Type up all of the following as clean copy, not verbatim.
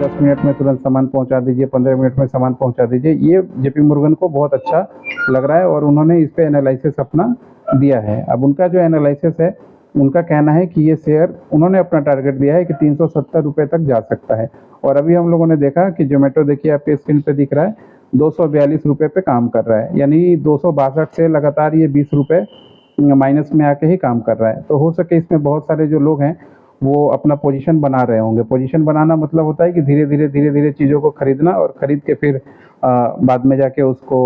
10 minute में तुरंत सामान पहुंचा दीजिए, 15 मिनट में सामान पहुंचा दीजिए, ये जेपी मोर्गन को बहुत अच्छा लग रहा है और उन्होंने इस पे एनालिसिस अपना दिया है। अब उनका जो एनालिसिस है, उनका कहना है कि ये शेयर उन्होंने अपना टारगेट दिया है कि 370 रुपये तक जा सकता है। और अभी हम लोगों ने देखा कि जोमेटो देखिए आपके स्क्रीन पे दिख रहा है 242 रुपये पे काम कर रहा है, यानी 262 से लगातार ये 20 रुपये माइनस में आके ही काम कर रहा है। तो हो सके इसमें बहुत सारे जो लोग हैं वो अपना पोजीशन बना रहे होंगे। पोजीशन बनाना मतलब होता है कि धीरे धीरे चीज़ों को खरीदना और खरीद के फिर बाद में जाके उसको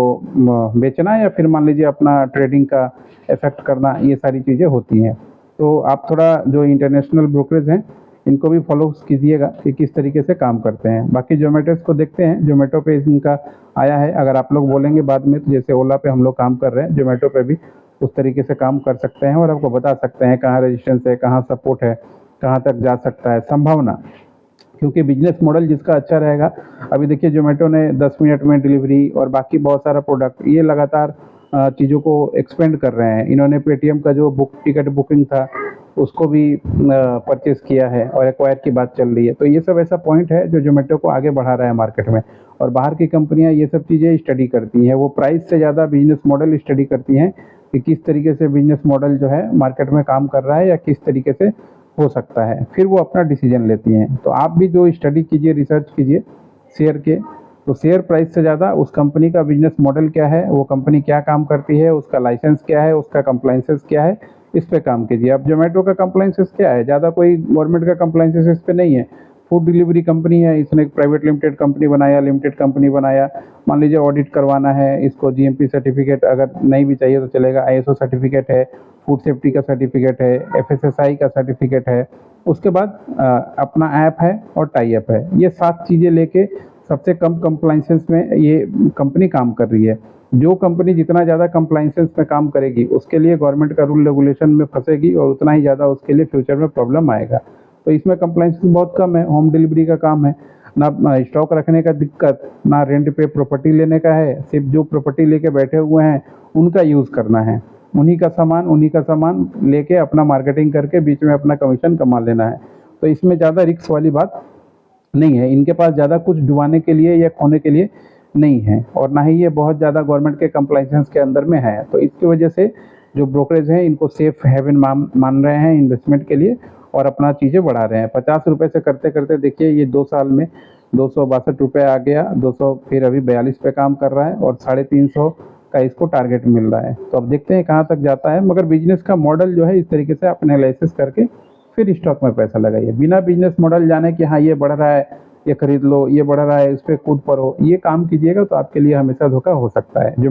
बेचना या फिर मान लीजिए अपना ट्रेडिंग का इफेक्ट करना, ये सारी चीज़ें होती हैं। तो आप थोड़ा जो इंटरनेशनल ब्रोकरेज हैं इनको भी फॉलो कीजिएगा कि किस तरीके से काम करते हैं। बाकी जोमेटोज को देखते हैं, जोमेटो पे इनका आया है। अगर आप लोग बोलेंगे बाद में तो जैसे ओला पे हम लोग काम कर रहे हैं, जोमेटो पे भी उस तरीके से काम कर सकते हैं और आपको बता सकते हैं कहाँ रेजिस्टेंस है, कहाँ सपोर्ट है, कहाँ तक जा सकता है संभावना। क्योंकि बिजनेस मॉडल जिसका अच्छा रहेगा, अभी देखिए जोमेटो ने 10 मिनट में डिलीवरी और बाकी बहुत सारा प्रोडक्ट ये लगातार चीज़ों को एक्सपेंड कर रहे हैं। इन्होंने पेटीएम का जो टिकट बुकिंग था उसको भी परचेज़ किया है और एक्वायर की बात चल रही है। तो ये सब ऐसा पॉइंट है जो जोमेटो को आगे बढ़ा रहा है मार्केट में। और बाहर की कंपनियां ये सब चीज़ें स्टडी करती हैं, वो प्राइस से ज़्यादा बिजनेस मॉडल स्टडी करती हैं कि किस तरीके से बिजनेस मॉडल जो है मार्केट में काम कर रहा है या किस तरीके से हो सकता है, फिर वो अपना डिसीजन लेती हैं। तो आप भी जो स्टडी कीजिए, रिसर्च कीजिए शेयर के, तो शेयर प्राइस से ज़्यादा उस कंपनी का बिजनेस मॉडल क्या है, वो कंपनी क्या काम करती है, उसका लाइसेंस क्या है, उसका कंप्लाइंसेस क्या है, इस पे काम कीजिए। अब जोमेटो का कंप्लाइंसेस क्या है, ज़्यादा कोई गवर्नमेंट का कंप्लाइंसेस इस पे नहीं है। फूड डिलीवरी कंपनी है, इसने एक प्राइवेट लिमिटेड कंपनी बनाया, लिमिटेड कंपनी बनाया। मान लीजिए ऑडिट करवाना है इसको, जीएमपी सर्टिफिकेट अगर नहीं भी चाहिए तो चलेगा, आईएसओ सर्टिफिकेट है, फूड सेफ्टी का सर्टिफिकेट है, एफएसएसआई का सर्टिफिकेट है। उसके बाद अपना ऐप है और टाई अप है। ये 7 चीज़ें लेके सबसे कम कंप्लाइंसेस में ये कंपनी काम कर रही है। जो कंपनी जितना ज़्यादा कंप्लाइंसेस में काम करेगी उसके लिए गवर्नमेंट का रूल रेगुलेशन में फंसेगी और उतना ही ज़्यादा उसके लिए फ्यूचर में प्रॉब्लम आएगा। तो इसमें कंप्लाइंसेस बहुत कम है, होम डिलीवरी का काम है, ना स्टॉक रखने का दिक्कत, ना रेंट पे प्रॉपर्टी लेने का है, सिर्फ जो प्रॉपर्टी लेके बैठे हुए हैं उनका यूज़ करना है, उन्हीं का सामान लेके अपना मार्केटिंग करके बीच में अपना कमीशन कमा लेना है। तो इसमें ज़्यादा रिस्क वाली बात नहीं है, इनके पास ज़्यादा कुछ डुबाने के लिए या खोने के लिए नहीं है और ना ही ये बहुत ज़्यादा गवर्नमेंट के कंप्लाइंसेस के अंदर में है। तो इसकी वजह से जो ब्रोकरेज हैं इनको सेफ हेवन मान रहे हैं इन्वेस्टमेंट के लिए और अपना चीज़ें बढ़ा रहे हैं। 50 रुपये से करते करते देखिए ये 2 साल में 262 रुपये आ गया, 200 फिर अभी 42 पे काम कर रहा है और 350 का इसको टारगेट मिल रहा है। तो अब देखते हैं कहाँ तक जाता है, मगर बिजनेस का मॉडल जो है इस तरीके से आप एनालिसिस करके फिर स्टॉक में पैसा लगाइए। बिना बिजनेस मॉडल जाने कि हाँ ये बढ़ रहा है, ये खरीद लो, ये बढ़ रहा है, इस पर कूद पड़ो, ये काम कीजिएगा तो आपके लिए हमेशा धोखा हो सकता है। जो